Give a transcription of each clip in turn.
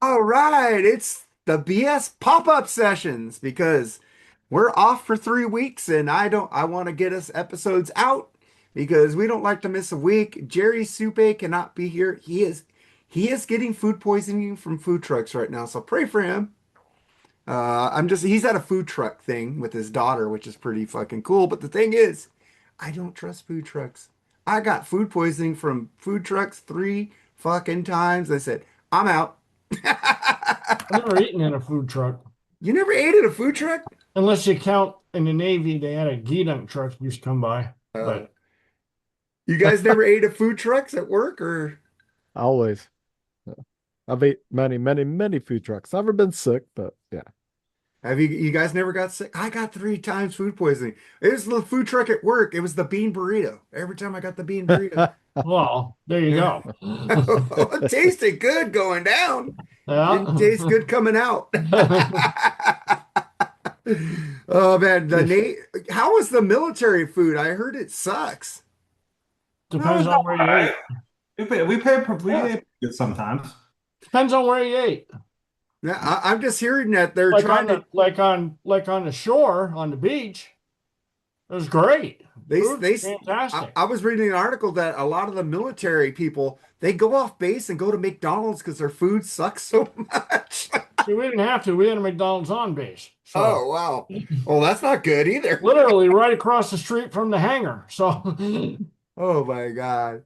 All right, it's the BS pop-up sessions because we're off for 3 weeks and I want to get us episodes out because we don't like to miss a week. Jerry Supe cannot be here. He is getting food poisoning from food trucks right now, so pray for him. He's at a food truck thing with his daughter, which is pretty fucking cool. But the thing is, I don't trust food trucks. I got food poisoning from food trucks 3 fucking times. I said, I'm out. I've never eaten in a food truck. You never ate at a food truck? Unless you count in the Navy, they had a Gedunk truck used to come by. Uh, But you guys never ate at food trucks at work or Always. I've ate many, many, many food trucks. Never been sick, but yeah. have you guys never got sick? I got 3 times food poisoning. It was the food truck at work. It was the bean burrito. Every time I got the bean burrito. well, there you go. It tasted good going down. Didn't Yeah. taste good coming out. Oh man, how was the military food? I heard it sucks. No, Depends it's on all where you right. ate. We pay good sometimes. Depends on where you ate. Yeah, I'm just hearing that they're Like trying on to. the like on the shore on the beach. It was great. They Food they. fantastic. I was reading an article that a lot of the military people they go off base and go to McDonald's because their food sucks so much. See, we didn't have to. We had a McDonald's on base. So Oh wow. Well, that's not good either. literally right across the street from the hangar. So Oh my God.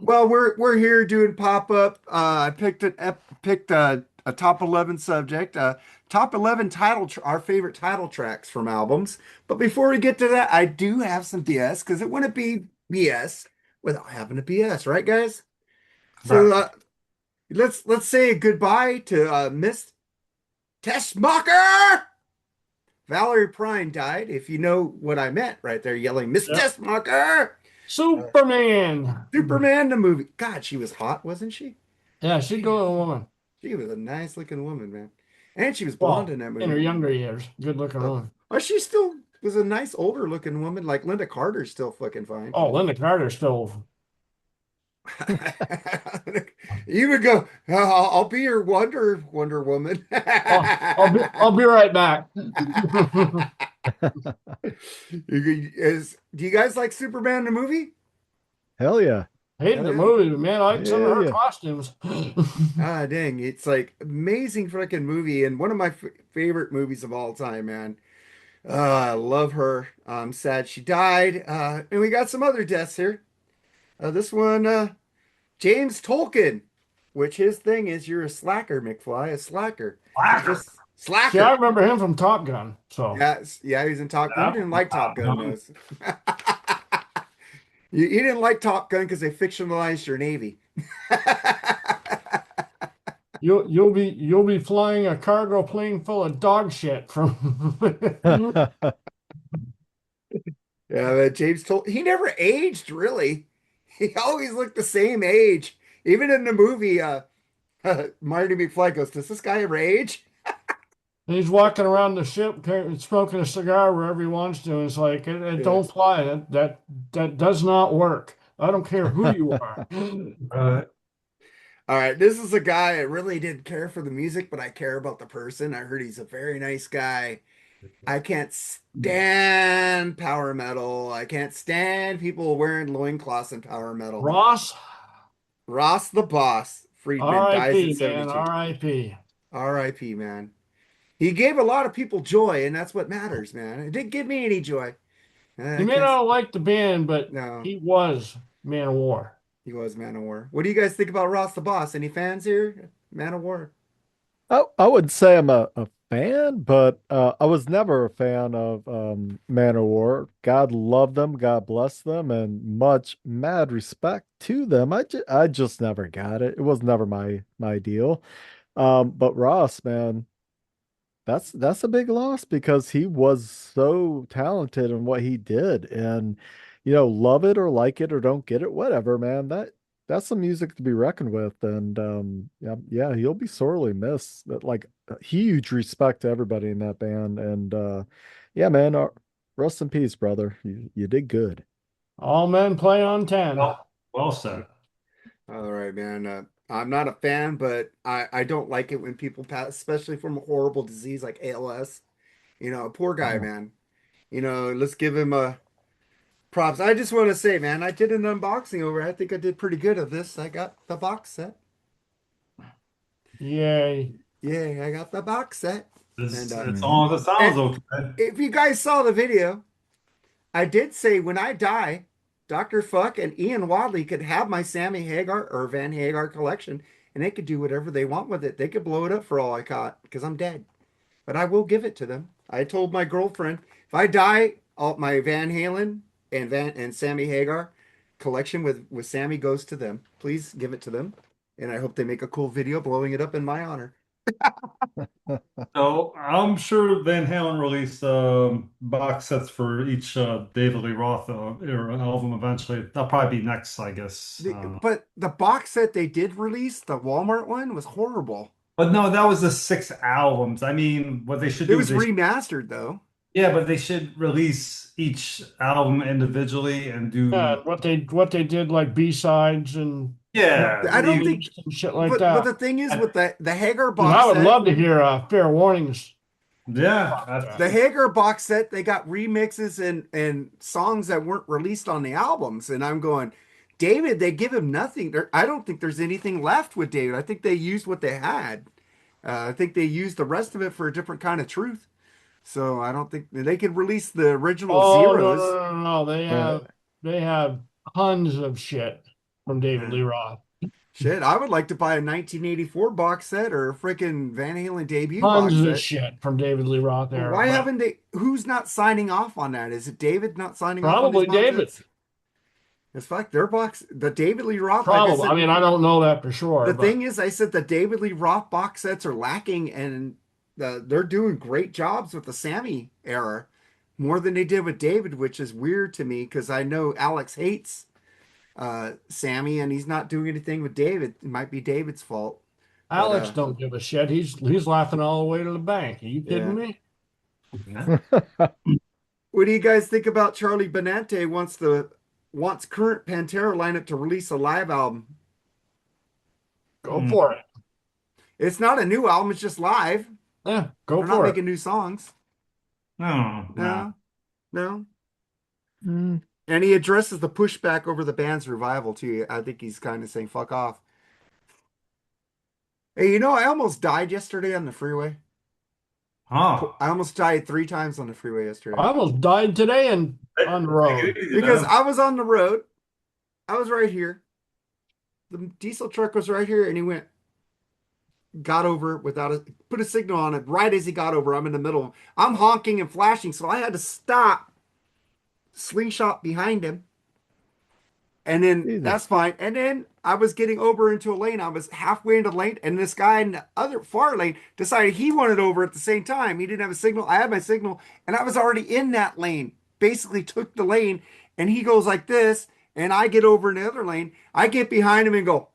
Well, we're here doing pop-up. I picked a top 11 subject, top 11 our favorite title tracks from albums. But before we get to that, I do have some BS because it wouldn't be BS without having a BS, right, guys? So Right. let's say goodbye to Miss Teschmacher. Valerie Perrine died. If you know what I meant, right there, yelling Miss yep. Teschmacher. Superman. Superman the movie. God, she was hot, wasn't she? Yeah, she'd go to a woman. She was a nice looking woman, man. And she was blonde Well, in that in her movie. younger years. Good looking Oh, woman. oh, she still was a nice older looking woman. Like Linda Carter's still fucking fine. Oh, Linda Carter still. You would go, I'll be your Wonder Woman. I'll be right back. Do you guys like Superman the movie? Hell yeah. Hated Hell the yeah. movie, but man, I like some of Yeah, her yeah. costumes. Ah, dang. It's like amazing freaking movie and one of my favorite movies of all time, man. I love her. I'm sad she died. And we got some other deaths here. This one, James Tolkien, which his thing is you're a slacker, McFly, a slacker. Slacker. Just See, I slacker. remember him from Top Gun. So Yeah, yeah, he's in Top Gun. You Yeah. didn't like Top Gun, though. You didn't like Top Gun because they fictionalized your Navy. you'll be flying a cargo plane full of dog shit from. Yeah, but James told he never aged really. He always looked the same age. Even in the movie, Marty McFly goes, "Does this guy ever age?" He's walking around the ship smoking a cigar wherever he wants to. And it's like it don't Yes. fly. That does not work. I don't care who you are. Uh, All right, this is a guy I really didn't care for the music, but I care about the person. I heard he's a very nice guy. I can't stand power metal. I can't stand people wearing loincloths in power metal. Ross, Ross the Boss Friedman dies at R.I.P. man, 72. R.I.P. R.I.P. man. He gave a lot of people joy, and that's what matters, man. It didn't give me any joy. He I may can't. not like the band, but No, he was Manowar. he was Manowar. What do you guys think about Ross the Boss? Any fans here? Manowar. I would say I'm a fan, but I was never a fan of Manowar. God love them, God bless them, and much mad respect to them. I just never got it. It was never my deal. But Ross, man, that's a big loss because he was so talented in what he did. And love it or like it or don't get it, whatever, man. That's some music to be reckoned with. And yeah, yeah, he'll be sorely missed. But like huge respect to everybody in that band. And yeah, man, rest in peace, brother. You did good. All men play on 10. well said. All right, man. I'm not a fan, but I don't like it when people pass, especially from a horrible disease like ALS. You know, poor guy, Oh. man. You know, let's give him a props. I just want to say, man, I did an unboxing over. I think I did pretty good of this. I got the box set. Yay. Yeah, I got the box set. And It's Mhm. all, it sounds and okay. if you guys saw the video, I did say when I die, Dr. Fuck and Ian Wadley could have my Sammy Hagar or Van Hagar collection, and they could do whatever they want with it. They could blow it up for all I caught because I'm dead. But I will give it to them. I told my girlfriend if I die, all my Van Halen and Sammy Hagar collection with Sammy goes to them. Please give it to them, and I hope they make a cool video blowing it up in my honor. So I'm sure Van Halen released box sets for each David Lee Roth era album eventually. That'll probably be next, I guess. But the box set they did release, the Walmart one, was horrible. But no, that was the 6 albums. I mean, what they should It do is was remastered though. yeah, but they should release each album individually and Yeah, do what they did like B-sides and yeah. I don't think, and shit like but that. the thing is with the Hagar 'Cause I box would set, love to hear Fair Warnings. Yeah, the Hagar box set, they got remixes and songs that weren't released on the albums, and I'm going, David, they give him nothing. I don't think there's anything left with David. I think they used what they had. I think they used the rest of it for a different kind of truth. So I don't think they could release the original Oh zeros. no. They have tons of shit from David Yeah. Lee Roth. Shit, I would like to buy a 1984 box set or a freaking Van Halen debut box Tons of set. shit from David Lee Roth there. Why but haven't they? Who's not signing off on that? Is it David not signing off on probably these box David. sets? It's like their box, the David Lee Roth. Like I Probably. said, I mean, I don't know that for sure. the But thing is, I said the David Lee Roth box sets are lacking, and they're doing great jobs with the Sammy era, more than they did with David, which is weird to me because I know Alex hates Sammy, and he's not doing anything with David. It might be David's fault, but Alex don't give a shit. He's laughing all the way to the bank. Are you yeah. kidding me? yeah. What do you guys think about Charlie Benante wants current Pantera lineup to release a live album? Go for it. It's not a new album, it's just live. Yeah, go They're not for it. making new songs. No, No, no. Mm. And he addresses the pushback over the band's revival too. I think he's kind of saying fuck off. Hey, you know, I almost died yesterday on the freeway. Oh. I almost died 3 times on the freeway yesterday. I almost died today and on the road. Because I was on the road. I was right here. The diesel truck was right here, and he got over put a signal on it. Right as he got over, I'm in the middle. I'm honking and flashing, so I had to stop, slingshot behind him. And then Jesus. that's fine. And then I was getting over into a lane. I was halfway into the lane, and this guy in the other far lane decided he wanted over at the same time. He didn't have a signal. I had my signal, and I was already in that lane. Basically took the lane, and he goes like this, and I get over in the other lane. I get behind him and go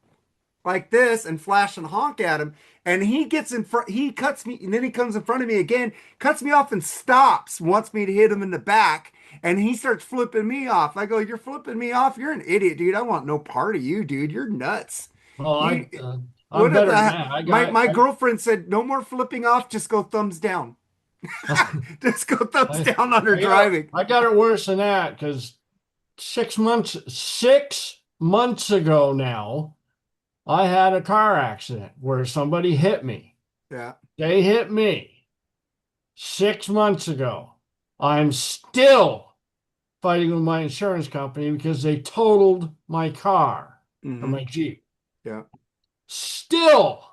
like this and flash and honk at him. And he gets in front, he cuts me, and then he comes in front of me again, cuts me off and stops, wants me to hit him in the back. And he starts flipping me off. I go, "You're flipping me off? You're an idiot, dude. I want no part of you, dude. You're nuts." Well, I'm I'm better than that. my girlfriend said, "No more flipping off. Just go thumbs down. Just go thumbs down on her driving." I got it worse than that because 6 months ago now, I had a car accident where somebody hit me. Yeah. They hit me 6 months ago. I'm still fighting with my insurance company because they totaled my car or my Jeep. Yeah. Still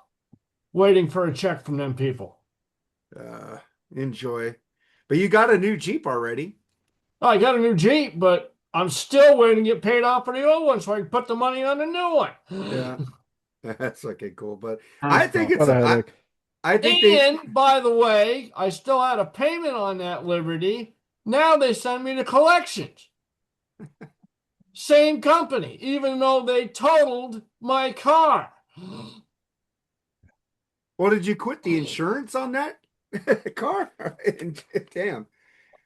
waiting for a check from them people. Enjoy. But you got a new Jeep already. I got a new Jeep, but I'm still waiting to get paid off for the old one so I can put the money on the new one. Yeah. That's okay, cool. But That's I think What a headache. I think And by the way, I still had a payment on that Liberty. Now they send me to collections. Same company, even though they totaled my car. well, did you quit the insurance on that car? Damn.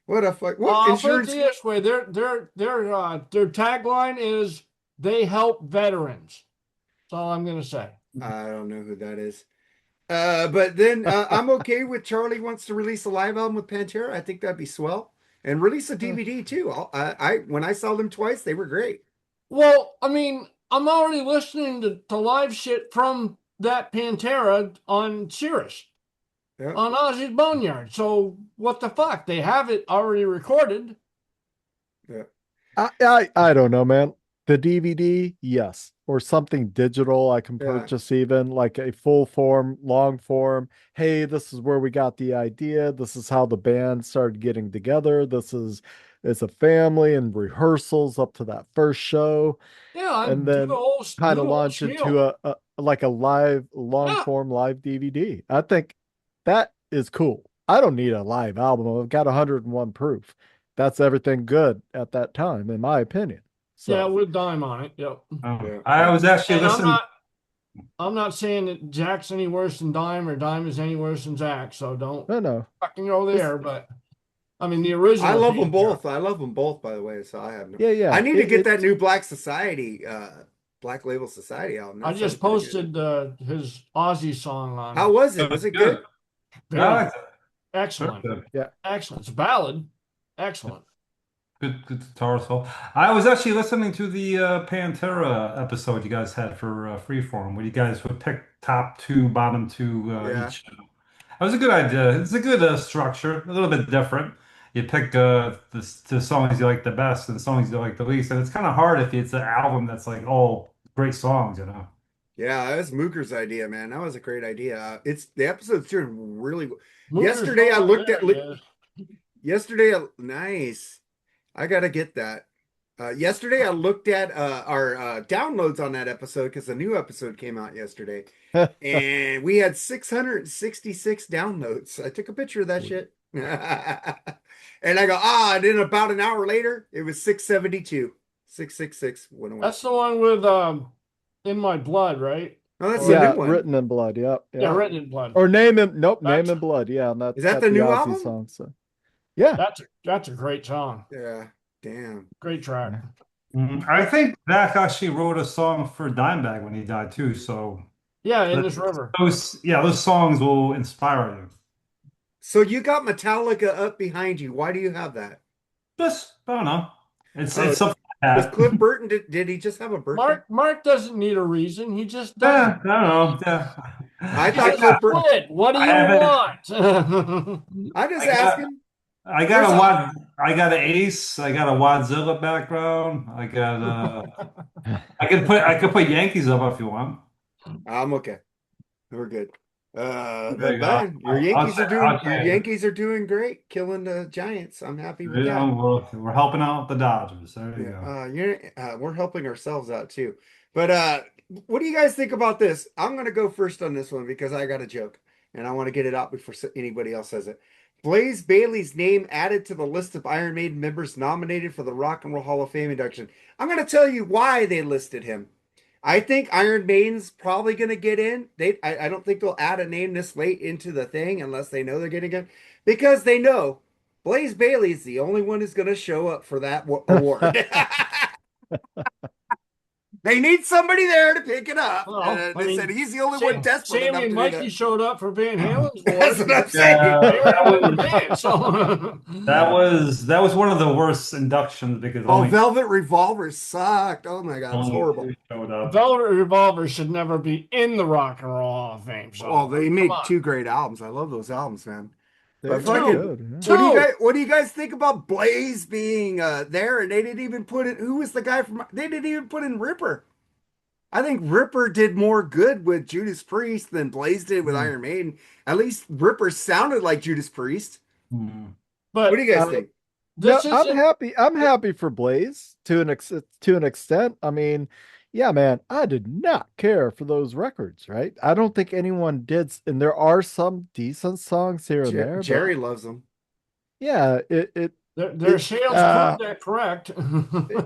What a fuck. What I'll put it insurance? this way: their tagline is "They help veterans." That's all I'm going to say. I don't know who that is. But then I'm okay with Charlie wants to release a live album with Pantera. I think that'd be swell. And release a DVD too. I when I saw them twice, they were great. Well, I mean, I'm already listening to live shit from that Pantera on Cirrus, Yeah, on Ozzy's Boneyard. So what the fuck? They have it already recorded. yeah, I don't know, man. The DVD, yes, or something digital I can yeah. purchase, even like a full form, long form. Hey, this is where we got the idea. This is how the band started getting together. This is it's a family and rehearsals up to that first show, Yeah, and do the then whole kind do of the whole launch into spiel. a like a live, long Yeah, form live DVD. I think that is cool. I don't need a live album. I've got 101 proof. That's everything good at that time, in my opinion. yeah, So, with Dime on it. Yep. Yeah. I was actually And listening. I'm not saying that Jack's any worse than Dime or Dime is any worse than Jack. So don't no, no. fucking go This there. But I mean, the I original love them Pantera. both. I love them both, by the way. So I have no. Yeah, I yeah. need to It, get that it's new Black Society, Black Label Society album. I That sounds just pretty good. posted his Aussie song How on. was it? Was Good. it good? I Very liked it. Very excellent, good. yeah. excellent. It's a ballad, excellent. Good guitar solo. I was actually listening to the Pantera episode you guys had for Freeform, where you guys would pick top two, bottom two Yeah. each. That was a good idea. It's a good structure, a little bit different. You pick the songs you like the best and the songs you like the least, and it's kind of hard if it's an album that's like all great songs, you know. Yeah, that was Mooger's idea, man. That was a great idea. It's the episode's doing really well. Mooger's Yesterday I Fooger, looked there at he is. nice. I gotta get that. Yesterday I looked at our downloads on that episode because the new episode came out yesterday, and we had 666 downloads. I took a picture of that Sweet. shit. And I go, and then about an hour later, it was 672. 666 went away. That's the one with "In My Blood," right? Oh, that's the Or new Yeah, one. written in blood. Yep, yeah, yep. Written in Blood. Or name him. Nope, name That's in blood. Yeah, and Is that that's the the new Ozzy album? song. So, yeah. that's a great song, Yeah, damn. great track. Yeah. I think Zach actually wrote a song for Dimebag when he died too. So Yeah, In This River. those songs will inspire you. So you got Metallica up behind you. Why do you have that? Just I don't know. It's Oh, something like was that. Cliff Burton, did he just have a birthday? Mark doesn't need a reason. He just does Yeah, it. I don't know. Yeah. I He thought says, Cliff Burton, "Quit. What do I you haven't. want?" I'm just I got. asking. I got There's a a, Wad. I got an Ace. I got a Wadzilla background. I got. I could put Yankees up if you want. I'm okay. We're good. There But you go. man, I'll your change it. Yankees are doing great, killing the Giants. I'm happy with You that. know, we're helping out the Dodgers. There you Yeah, go. we're helping ourselves out too. But what do you guys think about this? I'm gonna go first on this one because I got a joke and I want to get it out before anybody else says it. Blaze Bailey's name added to the list of Iron Maiden members nominated for the Rock and Roll Hall of Fame induction. I'm gonna tell you why they listed him. I think Iron Maiden's probably gonna get in. I don't think they'll add a name this late into the thing unless they know they're getting in, because they know Blaze Bailey's the only one who's gonna show up for that award. They need somebody there to pick it up. Well, I They said mean, he's the only one desperate Sammy enough to and do Mikey that. showed up for Van Halen's That's award. what I'm They saying. that were in the was band, so that was one of the worst inductions because Oh, only Velvet Revolver sucked. Oh my God, it was only horrible. two showed up. Velvet Revolver should never be in the Rock and Roll Hall of Fame. So Oh, they come made on, two great albums. I love those albums, man. They're But really fucking, good. Yeah. Two. what do you guys think about Blaze being there? And they didn't even put in who was the guy from. They didn't even put in Ripper. I think Ripper did more good with Judas Priest than Blaze did with Hmm. Iron Maiden. At least Ripper sounded like Judas Priest. Hmm. What But do you guys Uh, think? No, this I'm isn't. happy. I'm happy for Blaze to an extent. I mean, yeah, man, I did not care for those records, right? I don't think anyone did, and there are some decent songs here and there, but Jerry loves them. yeah, Their it sales uh prove that correct.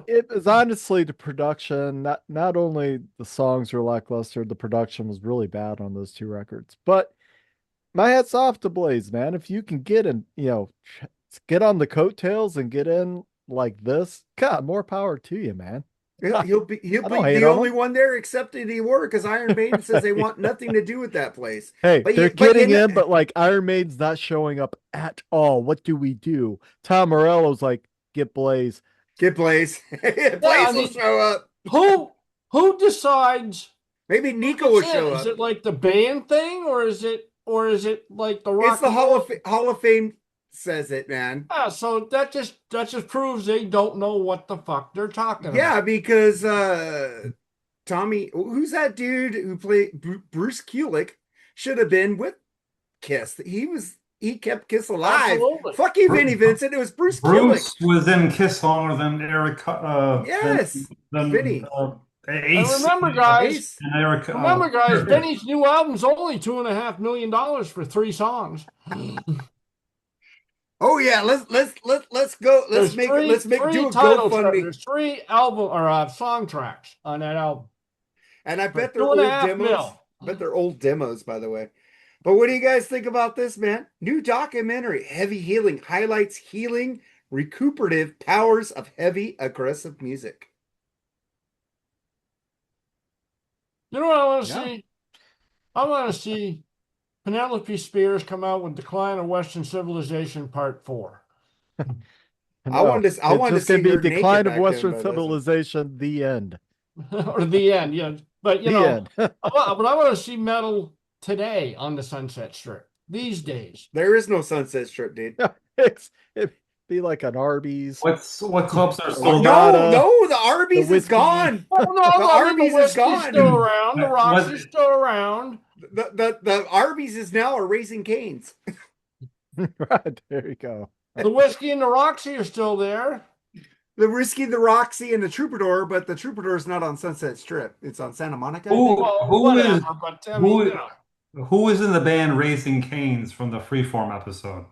it was honestly the production. Not only the songs were lackluster, the production was really bad on those two records. But my hat's off to Blaze, man. If you can get in, get on the coattails and get in like this, God, more power to you, man. He'll be I don't hate the on only them. one there accepting the award because Iron Maiden says they want nothing to do with that place. Hey, they're But getting in, but like Iron Maiden's not showing up at all. What do we do? Tom Morello's like, get Blaze. get Blaze. Yeah, I Blaze will mean, show up. who decides Maybe who Nico will gets in? show Is up. it like the band thing, or is it like the It's rock the and roll? Hall of Fame says it, man. Yeah, so that just proves they don't know what the fuck they're talking Yeah, about. because Tommy, who's that dude who played Bruce Kulick, should have been with Kiss. He kept Kiss alive. Absolutely. Fuck you, Vinnie Bru- Vincent. It was Bruce Kulick. Bruce was in Kiss longer than Yes, than Vinny. And Ace Ace. and Eric. remember, guys, Benny's new album's only $2.5 million for 3 songs. Oh yeah, let's go. There's three Do three a title tracks. GoFundMe. There's three album or song tracks on that album And I for bet they're two and a old half demos. mil. I bet they're old demos, by the way. But what do you guys think about this, man? New documentary, Heavy Healing, highlights healing, recuperative powers of heavy, aggressive music. You know what I want to Yeah. see? I want to see Penelope Spears come out with Decline of Western Civilization Part 4. No, I it's wanted to just going see to be her naked Decline of back then Western by this one. Civilization, the end. Or the end, yeah. But The end. but I want to see metal today on the Sunset Strip these days. There is no Sunset Strip, dude. It'd be like an Arby's. What clubs are Oh, still no. No, the Arby's The is whiskey. gone. Oh no, I mean Arby's the is whiskey's gone. still around, the Was- Roxy's still around. The Arby's is now a Raising Cane's. Right, there you go. The whiskey and the Roxy are still there. The Whiskey, the Roxy, and the Troubadour, but the Troubadour is not on Sunset Strip. It's on Santa Monica. who is But I mean, who is in the band Raising Cane's from the Freeform episode?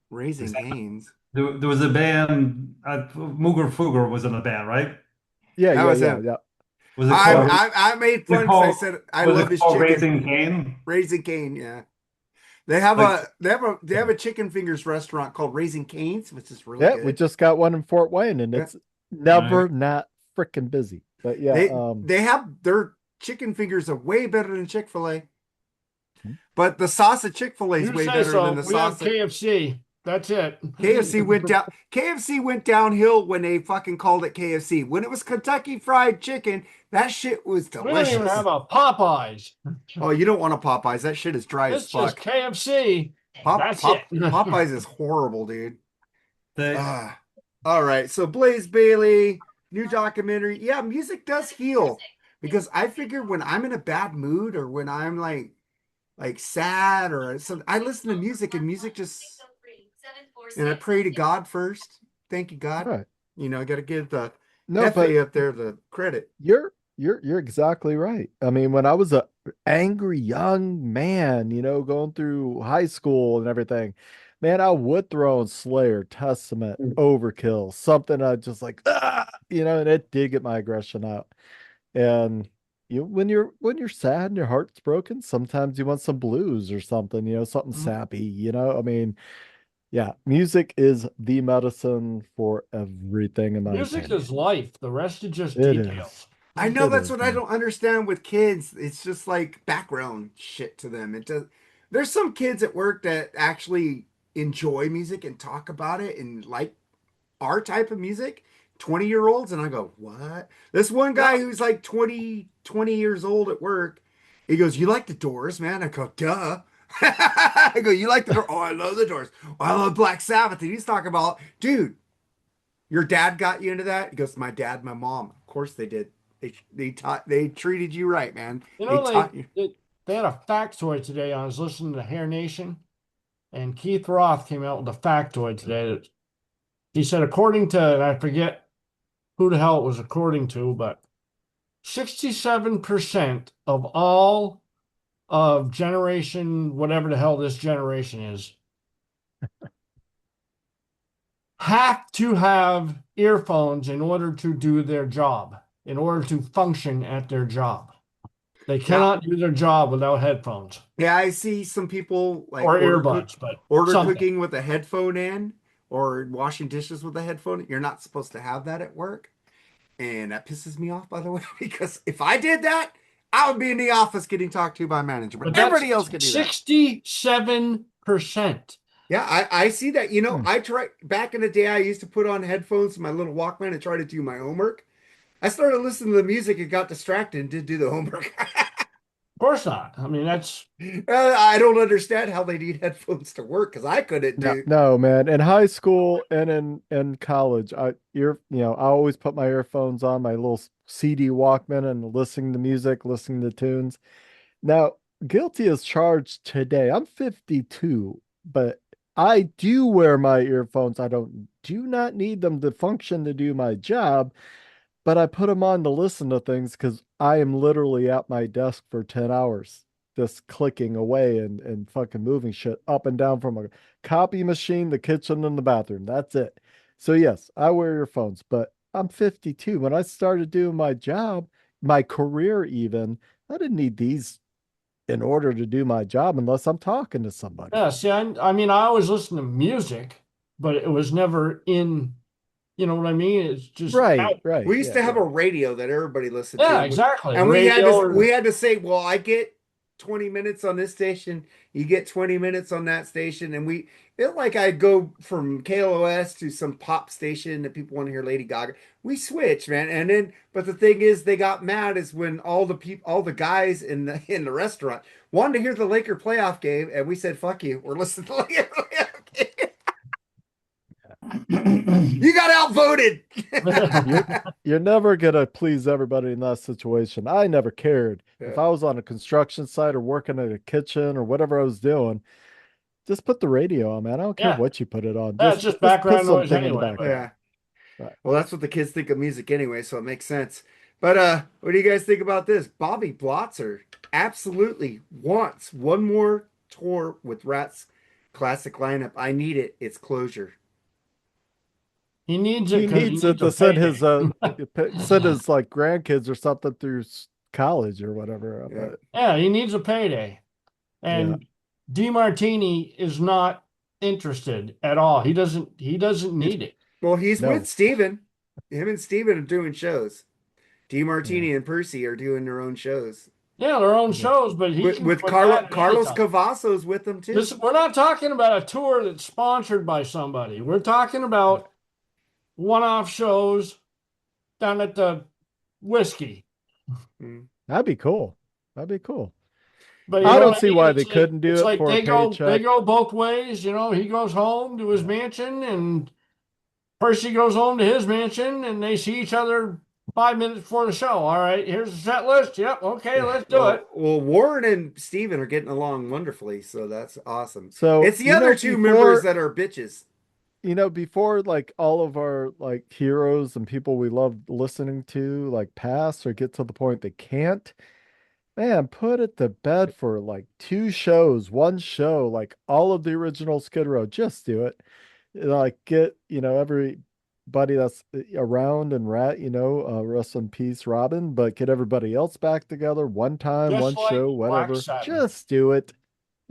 Raising Cane's. There was a band. Mooger Fooger was in the band, right? Yeah, That yeah, was yeah, him. yeah. Was it called? I made fun because I said I was love it his called chicken. Raising Cane? Raising Cane, yeah. They have Like- they have a chicken fingers restaurant called Raising Cane's, which is really Yeah, good. we just got one in Fort Wayne, and Yeah. it's never not freaking busy. But yeah, They have their chicken fingers are way better than Chick-fil-A. Hmm. But the sauce at Chick-fil-A is you way say better so. than the We have sauce at KFC. That's it. KFC went down. KFC went downhill when they fucking called it KFC. When it was Kentucky Fried Chicken, that shit was We don't delicious. even have a Popeyes. Oh, you don't want a Popeyes. That shit is dry It's as just fuck. KFC. That's it. Popeyes is horrible, dude. The, All right. So Blaze Bailey, new documentary. Yeah, music does heal. Because I figure when I'm in a bad mood or when I'm like sad or something, I listen to music and music just and I pray to God first. Thank you, God. right. You know, I gotta give the No, but FA up there the credit. you're exactly right. I mean, when I was a angry young man, going through high school and everything, man, I would throw on Slayer, Testament, Overkill, something I just like, and it did get my aggression out. And when you're sad and your heart's broken, sometimes you want some blues or something, something sappy, I mean, yeah, music is the medicine for everything in my Music opinion. is life. The rest is just It details. is. I know It that's is, what I man. don't understand with kids. It's just like background shit to them. It does. There's some kids at work that actually enjoy music and talk about it and like our type of music. 20-year-olds, and I go, what? This one guy who's like 20 years old at work, he goes, you like the Doors, man? I go, duh. I go, you like the Doors? Oh, I love the Doors. Oh, I love Black Sabbath. And he's talking about, dude, your dad got you into that? He goes, my dad, my mom. Of course they did. They treated you right, man. You know, They taught you. they had a factoid today. I was listening to Hair Nation, and Keith Roth came out with a factoid today. That he said, according to, and I forget who the hell it was according to, but 67% of all of generation, whatever the hell this generation is, have to have earphones in order to do their job, in order to function at their job. They cannot do their job without headphones Yeah, I see some people like or earbuds, but order something. cooking with a headphone in or washing dishes with a headphone. You're not supposed to have that at work. And that pisses me off, by the way, because if I did that, I would be in the office getting talked to by a manager, but But that's everybody else can do that. 67%. Yeah, I see that. Hmm. I tried back in the day, I used to put on headphones to my little Walkman and try to do my homework. I started listening to the music and got distracted and didn't do the homework. Of course not. I mean, that's I don't understand how they need headphones to work because I couldn't No, do. no, man. In high school and in college, I always put my earphones on, my little CD Walkman, and listening to music, listening to tunes. Now, guilty as charged today. I'm 52, but I do wear my earphones. I do not need them to function to do my job, but I put them on to listen to things because I am literally at my desk for 10 hours, just clicking away and fucking moving shit up and down from a copy machine, the kitchen, and the bathroom. That's it. So, yes, I wear earphones, but I'm 52. When I started doing my job, my career even, I didn't need these in order to do my job unless I'm talking to somebody. yeah. See, I mean, I always listen to music, but it was never in. You know what I mean? It's just Right, out. right. We used Yeah, to have a yeah. radio that everybody listened to, Yeah, exactly. and Radio we or had to say, well, I get 20 minutes on this station, you get 20 minutes on that station, and we it like I go from KLOS to some pop station that people want to hear Lady Gaga. We switch, man, and then but the thing is, they got mad is when all the guys in the restaurant wanted to hear the Laker playoff game, and we said, "Fuck you, we're listening to the Laker playoff game." You got outvoted. You're you're never gonna please everybody in that situation. I never cared. Yeah. If I was on a construction site or working at a kitchen or whatever I was doing, just put the radio on, man. I don't care yeah, what you put it on. that's just Just put background noise something in the anyway. But background. Yeah. Right. Well, that's what the kids think of music anyway, so it makes sense. But what do you guys think about this? Bobby Blotzer absolutely wants one more tour with Rat's classic lineup. I need it. It's closure. he needs it He because he needs it needs a to send payday. send his like grandkids or something through college or whatever. Yeah. But Yeah, he needs a payday. yeah, And DeMartini is not interested at all. He doesn't need it. Well, he's no. with Steven. Him and Steven are doing shows. Yeah. DeMartini and Percy are doing their own shows. Yeah, their own Yeah. shows, but he can With put that at any Carlos time. Cavazos with them too. We're not talking about a tour that's sponsored by somebody. We're talking about one-off shows down at the Whiskey. Mm. That'd be cool. That'd be cool. But you I know don't what I see mean? why It's they like, couldn't do it's it like for a they paycheck. go both ways. You know, he goes home to his mansion and Percy goes home to his mansion and they see each other 5 minutes before the show. All right, here's the set list. Yep, okay, let's do it. Well, Warren and Steven are getting along wonderfully, so that's awesome. So, It's the other two members that are bitches. before like all of our like heroes and people we love listening to like pass or get to the point they can't, man, put it to bed for like two shows, one show, like all of the original Skid Row. Just do it. Like get, everybody that's around and rest in peace, Robin, but get everybody else back together one time, Just one like show, Black whatever. Sabbath. Just do it.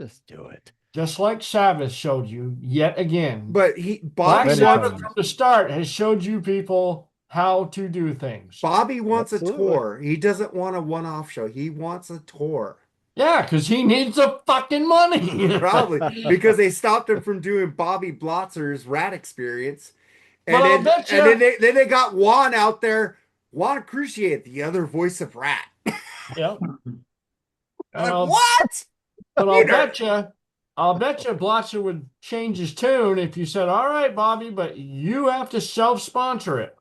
Just do it. Just like Sabbath showed you yet again. But Black Many Sabbath times. from the start has showed you people how to do things. Bobby wants a Absolutely. tour. He doesn't want a one-off show. He wants a tour. Yeah, because he needs the fucking money. Probably because they stopped him from doing Bobby Blotzer's Rat Experience. But I'll bet you. And then they got Juan out there. Juan Cruciate, the other voice of Rat. Yeah. Like, what? But Peter. I'll bet you Blotzer would change his tune if you said, "All right, Bobby, but you have to self-sponsor it."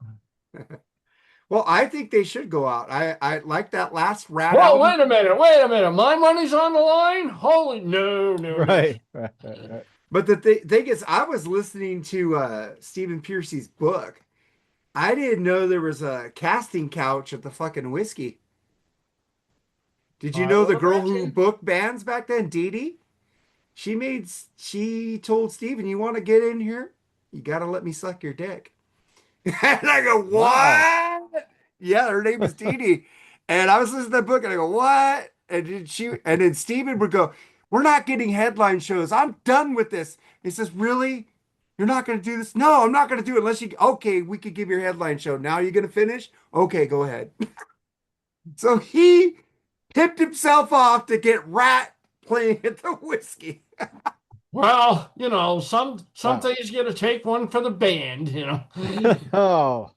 Well, I think they should go out. I like that last Rat Well, album. wait a minute. My money's on the line? Holy no. Right. But the thing is, I was listening to Stephen Piercy's book. I didn't know there was a casting couch at the fucking Whiskey. Did you know the girl who booked bands back then, Dee Dee? She told Steven, "You want to get in here? You got to let me suck your dick." And I go, "What?" Wow. Yeah, her name is Dee Dee. And I was listening to that book and I go, "What?" And then Steven would go, "We're not getting headline shows. I'm done with this." He says, "Really? You're not going to do this? No, I'm not going to do it unless you, okay, we could give your headline show. Now you're going to finish? Okay, go ahead. So he tipped himself off to get Rat playing at the whiskey. Well, you know, some Wow. things you got to take one for the band, you know. Oh,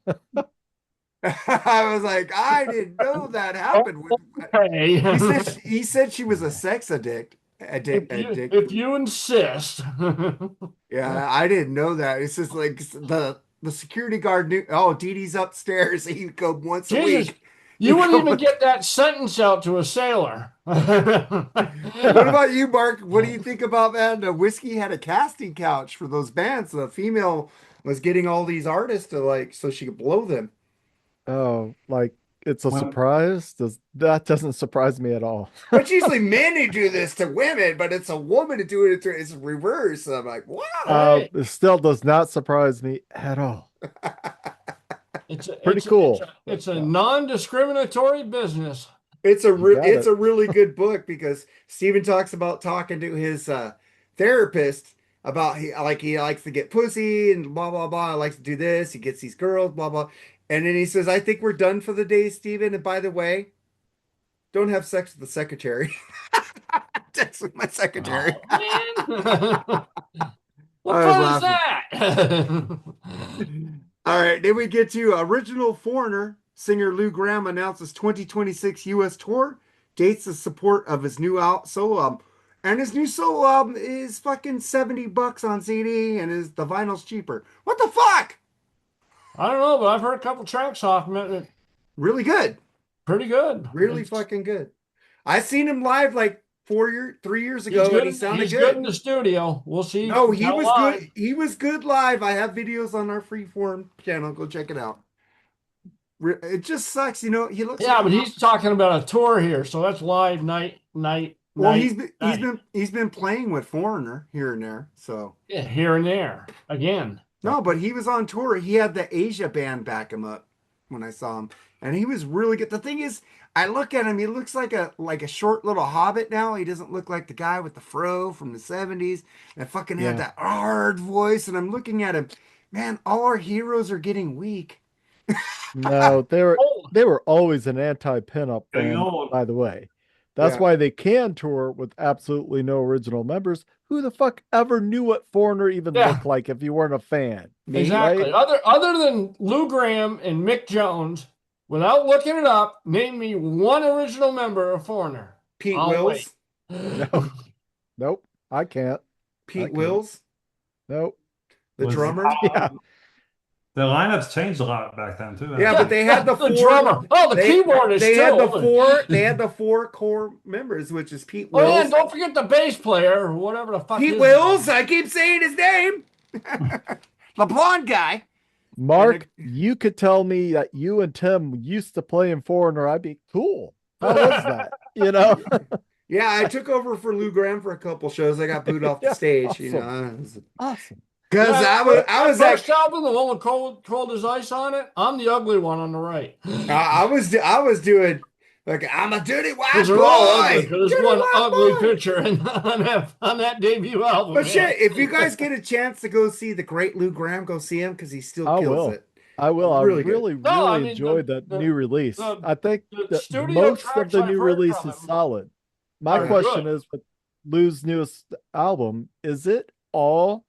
I was like, I didn't know that happened with. Okay. He said she was a sex addict. Addict. If you insist. Yeah, I didn't know that. It's just like the security guard knew. Oh, Dee Dee's upstairs. He'd come once a Jesus, week. you He'd wouldn't even come. get that sentence out to a sailor. What about you, Mark? What do you think about that? The whiskey had a casting couch for those bands. The female was getting all these artists to like so she could blow them. oh, like it's a Well, surprise. That doesn't surprise me at all. But usually men who do this to women, but it's a woman to do it to it's reverse. I'm like, wow. Hey, It still does not surprise me at all. Pretty cool. it's a Yeah, non-discriminatory business. you got It's it. a really good book because Stephen talks about talking to his therapist about he likes to get pussy and blah blah blah. Likes to do this. He gets these girls, blah blah. And then he says, "I think we're done for the day, Stephen. And by the way, don't have sex with the secretary." Sex with my secretary. Oh man. What I was fun is laughing. that? All right, then we get to original Foreigner. Singer Lou Gramm announces 2026 U.S. tour, dates the support of his new solo album. And his new solo album is fucking $70 on CD and the vinyl's cheaper. What the fuck? I don't know, but I've heard a couple tracks off him. Really good. Pretty good. Really fucking good. I seen him live like 3 years He's ago good. and he sounded He's good good. in the studio. We'll see. No, he how was live. good. He was good live. I have videos on our freeform channel. Go check it out. It just sucks, he looks Yeah, like but he's talking about a tour here, so that's live night. well, Night. he's been playing with Foreigner here and there. So Yeah, here and there again. no, but he was on tour. He had the Asia band back him up when I saw him, and he was really good. The thing is, I look at him. He looks like a short little hobbit now. He doesn't look like the guy with the fro from the '70s that fucking had Yeah. that hard voice. And I'm looking at him, man. All our heroes are getting weak. No, Oh, they were always an anti-pinup getting band, old. by the way. That's Yeah. why they can tour with absolutely no original members. Who the fuck ever knew what Foreigner even Yeah. looked like if you weren't a fan? Me, exactly. right? Other than Lou Gramm and Mick Jones, without looking it up, name me one original member of Foreigner. Pete I'll Wills. wait. No. Nope. I can't. Pete can't. Wills, Nope. the Was- drummer. Yeah. The lineups changed a lot back then too. Yeah, but they had the four. drummer. Oh, the keyboardist They too. had the four. They had the four core members, which is Pete Oh yeah, Wills. and don't forget the bass player, or whatever the fuck. Pete his Wills. name I keep saying his name. The blonde guy. Mark, you could tell me that you and Tim used to play in Foreigner. I'd be cool. How was that? You know? Yeah, I took over for Lou Gramm for a couple shows. I got booed off the Yeah, stage, awesome. Awesome. because I was the like, first album, the one with cold as ice on it. I'm the ugly one on the right. I was doing like I'm a dirty white Because boy. they're all ugly. 'Cause Dirty There's one white ugly boy. picture on that debut album. But yeah. shit, if you guys get a chance to go see the great Lou Gramm, go see him because he still I kills will. it. I will. I Really good. really, No, I mean, enjoyed that the- new release. the- I think the that studio most of tracks the I've new heard release from is him solid. My are question good. is with Lou's newest album, is it all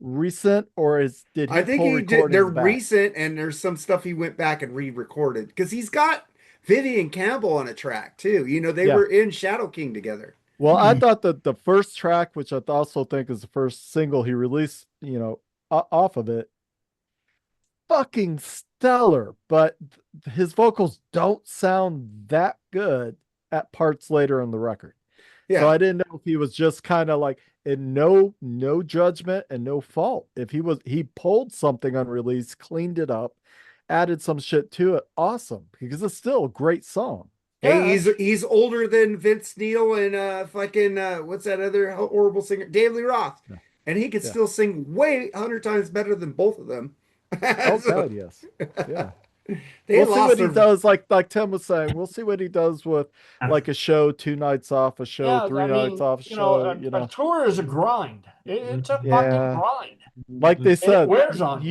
recent or did he I think pull he did. recordings They're back? recent, and there's some stuff he went back and re-recorded because he's got Vivian Campbell on a track too. They Yeah. were in Shadow King together. Well, I thought that the first track, which I also think is the first single he released, off of it, fucking stellar, but his vocals don't sound that good at parts later in the record. Yeah, So I didn't know if he was just kind of like in no judgment and no fault. If he pulled something on release, cleaned it up, added some shit to it, awesome, because it's still a great song. hey, Yeah. he's older than Vince Neil and fucking what's that other horrible singer, Daly Roth, Yeah. and he could Yeah. still sing way 100 times better than both of them. Oh So- God, yes. Yeah. They We'll see lost what he their does. Like Tim was saying, we'll see what he does with like a show, 2 nights off, a show, Yeah, I 3 nights mean, off, a show. You a know, tour is a grind. It's a fucking yeah. grind. Like they And it said, wears on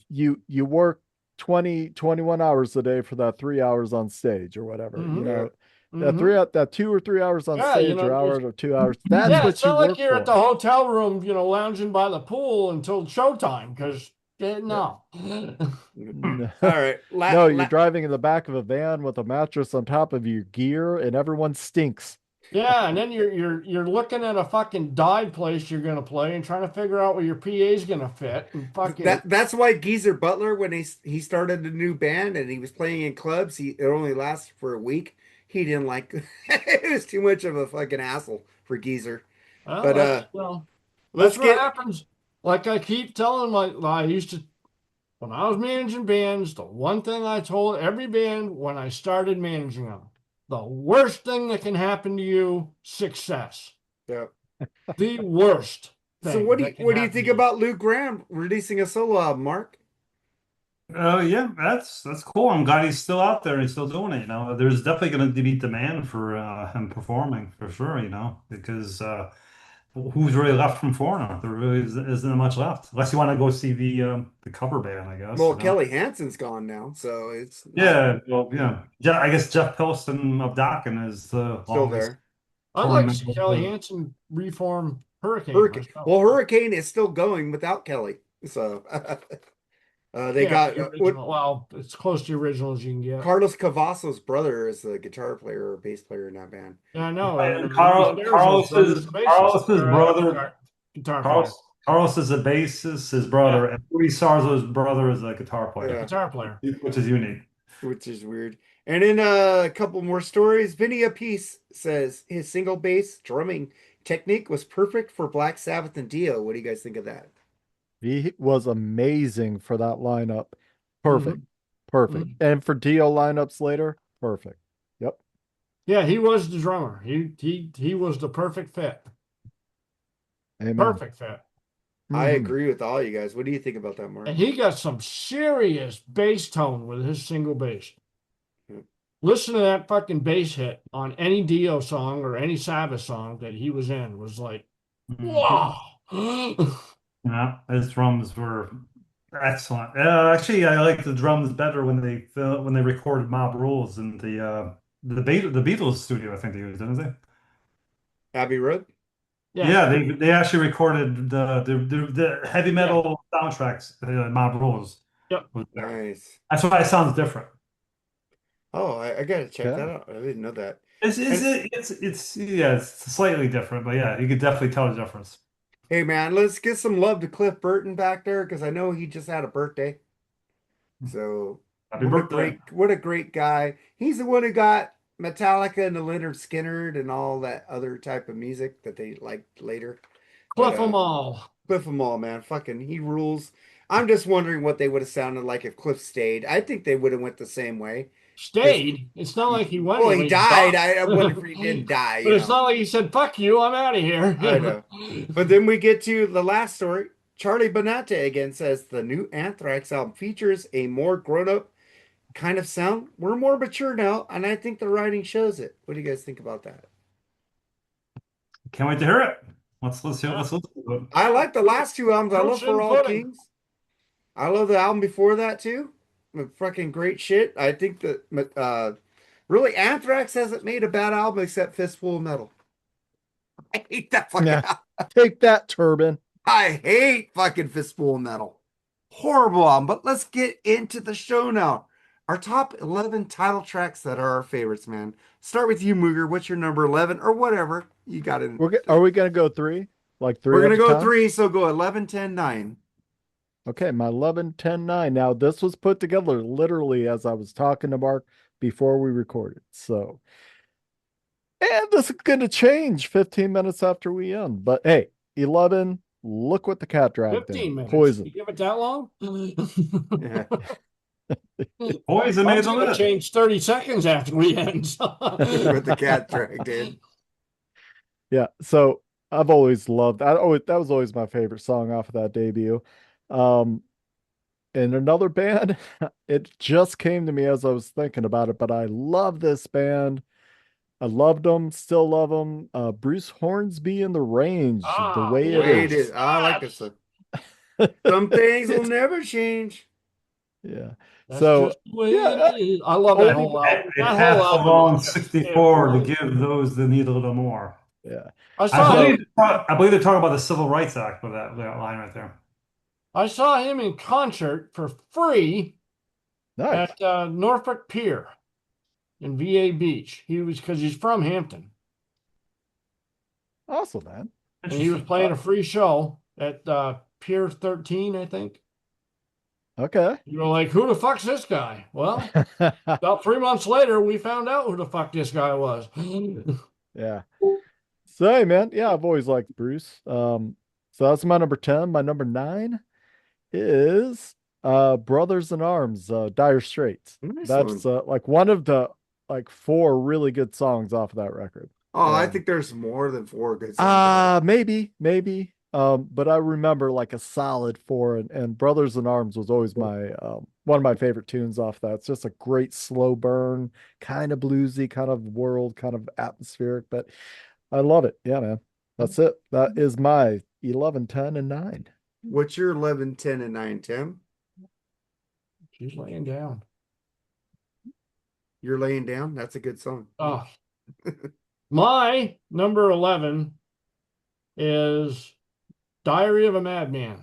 you. you work 20, 21 hours a day for that 3 hours on stage or whatever. You Hmm. yeah. know, Hmm. that 2 or 3 hours on Yeah, stage or hour or 2 hours. That's yeah, it's what you not like work you're at the for. hotel room, lounging by the pool until showtime, because Yeah. no. No, All right. no, you're driving in the back of a van with a mattress on top of your gear, and everyone stinks. Yeah, and then you're looking at a fucking dive place you're gonna play and trying to figure out where your PA's gonna fit and fucking that's why Geezer Butler, when he started a new band and he was playing in clubs, it only lasted for a week. He didn't like it was too much of a fucking hassle for Geezer. well, But that's let's what get happens. Like I keep telling I used to when I was managing bands, the one thing I told every band when I started managing them, the worst thing that can happen to you, success. yeah. The worst So thing that can what do you happen think to you. about Lou Graham releasing a solo album, Mark? Yeah, that's cool. I'm glad he's still out there and still doing it. There's definitely going to be demand for him performing for sure. Because who's really left from Foreigner? There really isn't much left, unless you want to go see the cover band, I guess. Well, Kelly Hansen's gone now, so it's not Yeah, well, I guess Jeff Pilson of Dokken is the still longest there. I'd touring like to see Kelly member. Hansen reform Hurricane Hurricane. myself. Well, Hurricane is still going without Kelly. So they Yeah, got the what original. Well, it's close to the original as you can get. Carlos Cavazos' brother is the guitar player or bass player in that band. Yeah, I know. And And Rudy Sturgis's brother's a bassist Carlos's or a brother guitar player. Carlos is a bassist, his Yeah, brother, and Rudy Sarzo's brother is a guitar player, Yeah, guitar player. which is unique. which is weird. And in a couple more stories, Vinny Appice says his single bass drumming technique was perfect for Black Sabbath and Dio. What do you guys think of that? He was amazing for that lineup. Hmm. Perfect. Perfect. Hmm. And for Dio lineups later, perfect. Yep. Yeah, he was the drummer. He was the perfect fit. Amen. Perfect fit. I Mhm. agree with all you guys. What do you think about that, Mark? And he got some serious bass tone with his single bass. Yeah. Listen to that fucking bass hit on any Dio song or any Sabbath song that he was in was like, Mhm. wow. Yeah, his drums were excellent. Actually, I like the drums better when they recorded Mob Rules in the Beatles studio. I think they used, didn't they? Abbey Road? Yeah, Yeah, they actually recorded the heavy yeah, metal soundtracks. Mob Rules yep. was there. Nice. That's why it sounds different. Oh, I gotta check Okay. that out. I didn't know that. It's And it's yeah, it's slightly different, but yeah, you could definitely tell the difference. hey, man, let's give some love to Cliff Burton back there because I know he just had a birthday. So Happy birthday. what a great guy. He's the one who got Metallica and the Leonard Skinner and all that other type of music that they liked later. But Cliff them all. Cliff 'em all, man. Fucking he rules. I'm just wondering what they would have sounded like if Cliff stayed. I think they would have went the same way. Because Stayed. It's not like he went well, he anyway. He died. died. I wonder if he didn't die, But you it's know. not like he said, fuck you, I'm out of here. I know. But then we get to the last story. Charlie Bonate again says the new Anthrax album features a more grown-up kind of sound. We're more mature now, and I think the writing shows it. What do you guys think about that? Can't wait to hear it. Let's hear Yeah. let's listen to it. I like the last two albums. I love Proof's For in the All pudding. Kings. I love the album before that too. Fucking great shit. I think that really Anthrax hasn't made a bad album except Fistful of Metal. I hate that fucking Yeah. album. Take that, Turban. I hate fucking Fistful of Metal. Horrible album. But let's get into the show now. Our top 11 title tracks that are our favorites, man. Start with you, Mooger. What's your number 11 or whatever you got in? Are we gonna go three? Like We're three going at to a go time? three, so go 11, 10, 9. Okay, my 11, 10, 9. Now, this was put together literally as I was talking to Mark before we recorded. So, and this is going to change 15 minutes after we end. But hey, 11, look what the cat dragged 15 in. minutes. Poison. You give it that long? Yeah. Poison made Mine's the going to list. change 30 seconds after we end. With the cat dragged in. Yeah. So I've always loved that. Oh, that was always my favorite song off of that debut. Um, in another band, it just came to me as I was thinking about it, but I love this band. I loved them, still love them. Bruce Hornsby and the Range, the Ah, way it Wait, yes, is. I like this yes. one. Some things will It's never change. yeah. That's So just the way yeah, it is. I love that only whole album. It That whole passed album is along just it 64 to really. give those that need a little more. yeah. I I saw So believe him. I believe they're talking about the Civil Rights Act with that line right there. I saw him in concert for free nice. at Norfolk Pier in VA Beach. He was because he's from Hampton, Awesome, man. and he was Interesting. playing a free show at Pier 13, I think. Okay. You were like, who the fuck's this guy? Well, about 3 months later, we found out who the fuck this guy was. Yeah. So hey, man, yeah, I've always liked Bruce. So that's my number 10. My number 9 is Brothers in Arms, Dire Straits. Nice That's one. like one of the like 4 really good songs off of that record. Oh, I And think there's more than 4 good songs on it. maybe. But I remember like a solid 4, and Brothers in Arms was always my one of my favorite tunes off that. It's just a great slow burn, kind of bluesy, kind of world, kind of atmospheric, but I love it. Yeah, man. That's it. That is my 11, 10, and 9. What's your 11, 10, and 9, Tim? She's laying down. You're laying down? That's a good song. Oh, my number 11 is Diary of a Madman.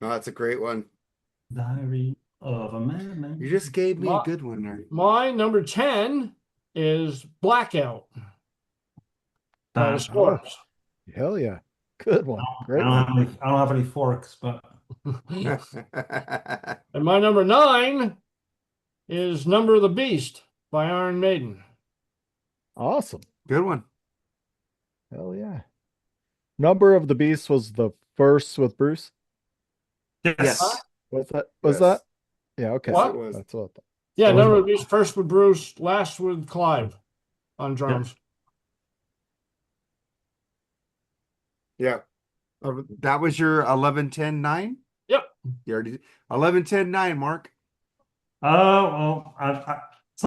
Oh, that's a great one. Diary of a Madman. You just gave me a My, good one there. my number 10 is Blackout by the Oh, Scorps. Hell yeah. Good one. I Great don't one. have any, I don't have any forks, but And my number 9 is Number of the Beast by Iron Maiden. Awesome. Good one. Hell yeah. Number of the Beast was the first with Bruce. yes. Yes. Was that? Was Yes. that? Yeah. Okay. What? Yes, it was. That's what. Yeah, So Number of the Beast first with Bruce, last with Clive on drums. Yeah. That was your 11, 10, 9? Yep. You already 11, 10, 9, Mark. Well,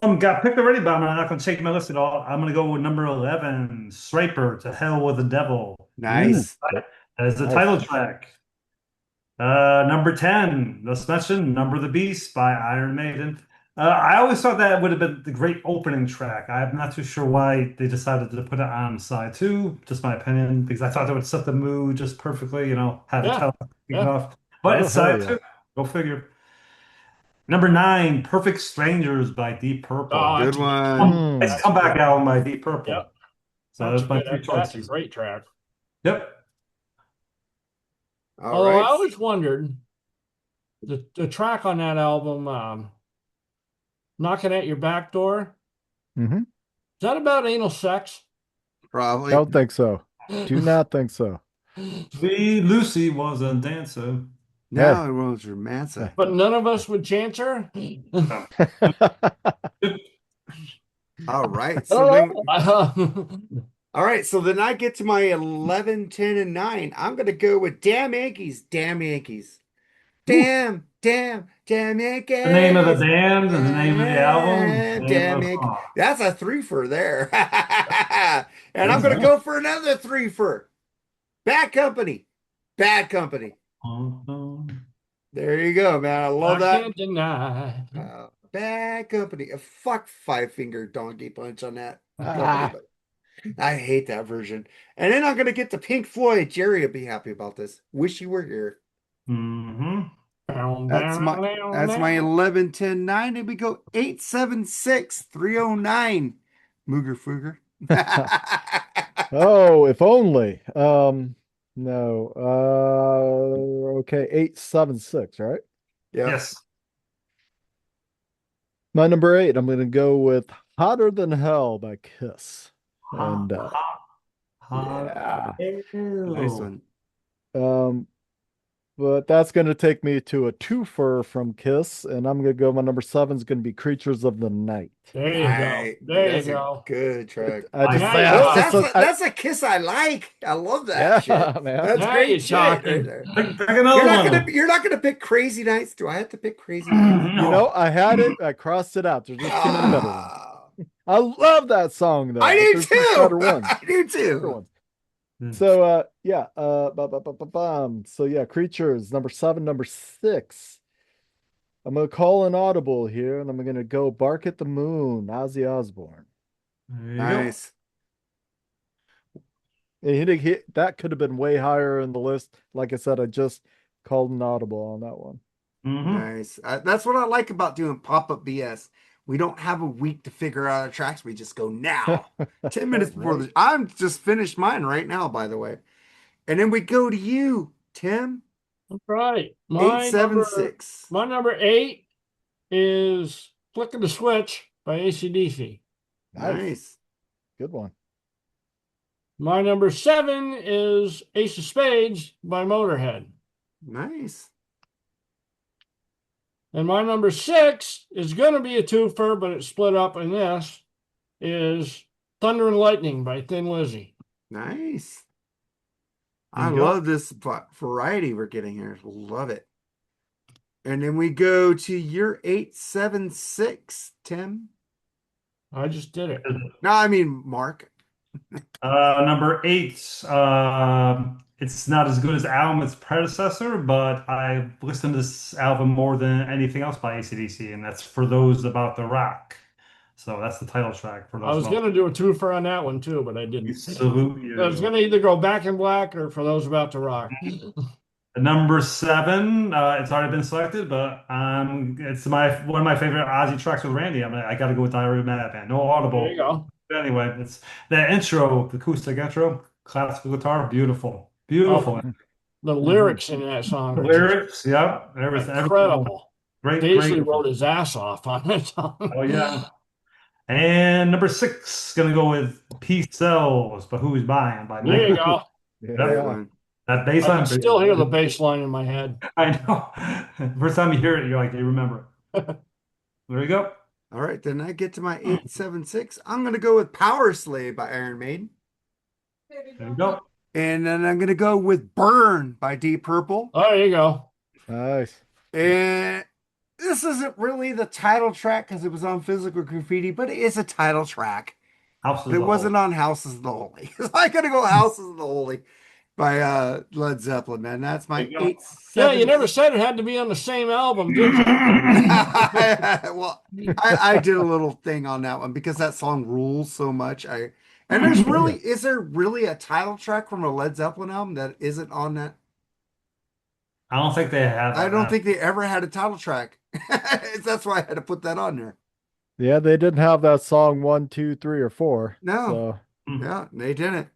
some got picked already, but I'm not going to change my list at all. I'm going to go with number 11, Striper, To Hell with the Devil. Nice. As the Nice. title track. Number 10, let's mention Number of the Beast by Iron Maiden. I always thought that would have been the great opening track. I'm not too sure why they decided to put it on side 2, just my opinion, because I thought that would set the mood just perfectly, have a Yeah. title kick Yeah. off. But Oh, it's hell side yeah. 2. Go figure. Number 9, Perfect Strangers by Deep Purple. Oh, Good that's a good one. Mm. Nice comeback album by Deep Purple. Yep. So That's that's my good. 3 That's a choices. great track. Yep. All Although I right. always wondered the track on that album, Knocking at Your Back Door, Mm-hmm. is that about anal sex? Probably. Don't think so. Do not think so. Wee Lucy was a dancer. Now it was your Mansa. But none of us would chance her? All right. Oh. All right. So then I get to my 11, 10, and 9. I'm going to go with Damn Yankees. Damn Yankees. Damn, damn, damn Yankees. The name of the band and the name of the album. Damn, The name damn of the Yankees. song. That's a threefer there. And I'm going to go for another threefer. Bad Company. Bad Company. There you go, man. I love I that. can't deny. Bad Company. A fuck Five Finger Donkey Punch on that. Ah. I hate that version. And then I'm going to get to Pink Floyd. Jerry will be happy about this. Wish you were here. Mm-hmm. That's my 11, 10, 9. And we go 876 309. Mooger Fooger. Oh, if only. No. Okay, 876, right? Yeah. Yes. My number 8, I'm gonna go with Hotter Than Hell by Kiss. And Yeah. yeah. Nice one. But that's going to take me to a twofer from Kiss, and I'm going to go. My number 7 is going to be Creatures of the Night. There you go. There you That's a go. good track. I just, Now you Oh, that's talking. that's a Kiss I like. I love that shit. yeah, man. That's Now you great shit right talking. there. Pick another one. You're not gonna pick Crazy Nights. Do I have to pick Crazy Nights? You know, No. I had it. I crossed it out. There's just too many better ones. Ah, I love that song though, I but do there's just better too. ones. I do Better too. ones. So yeah, so yeah, Creatures, number 7, number 6. I'm gonna call an audible here, and I'm gonna go Bark at the Moon, Ozzy Osbourne. There you go. Nice. And that could have been way higher in the list. Like I said, I just called an audible on that one. Nice. That's what I like about doing pop-up BS. We don't have a week to figure out our tracks. We just go now. 10 minutes before Right. I'm just finished mine right now, by the way. And then we go to you, Tim. That's right. 876. My number 8 is Flicking the Switch by AC/DC. Nice. Good one. My number 7 is Ace of Spades by Motorhead. Nice. And my number 6 is going to be a twofer, but it's split up in this, is Thunder and Lightning by Thin Lizzy. Nice. There I you go. love this variety we're getting here. Love it. And then we go to your 876, Tim. I just did it. No, I mean Mark. Number 8. It's not as good as the album its predecessor, but I've listened to this album more than anything else by AC/DC, and that's For Those About the Rock. So that's the title track for I those. was going to do a twofer on that one too, but I didn't. Salute you. I was going to either go Back in Black or For Those About to Rock. Number 7, it's already been selected, but it's one of my favorite Ozzy tracks with Randy. I got to go with Diary of a Madman. No audible. There you go. But anyway, it's that intro, the acoustic intro, classical guitar, beautiful, beautiful. Oh, the lyrics in that song The are just lyrics, yeah, everything, incredible. great, Daisy great. wrote his ass off on that song. Oh yeah. And number 6, gonna go with Peace Sells, but Who's Buying by There you Mooger. go. Great Yeah. one. That bass I can line. still hear the bass line in my head. I know. First time you hear it, you remember it. There you go. All right, then I get to my 876. I'm going to go with Power Slave by Iron Maiden. There you go. And then I'm going to go with Burn by Deep Purple. Oh, there you go. Nice. And this isn't really the title track because it was on Physical Graffiti, but it is a title track. Houses But it of the wasn't on Houses of the Holy. So I got to go Houses of the Holy by Led Zeppelin, man. That's my There you go. 876. Yeah, you never said it had to be on the same album, did you? Well, I did a little thing on that one because that song rules so much. And is there really a title track from a Led Zeppelin album that isn't on that? I don't think they have. I don't think they ever had a title track. That's why I had to put that on there. Yeah, they didn't have that song 1, 2, 3, or 4. No, So yeah, they didn't.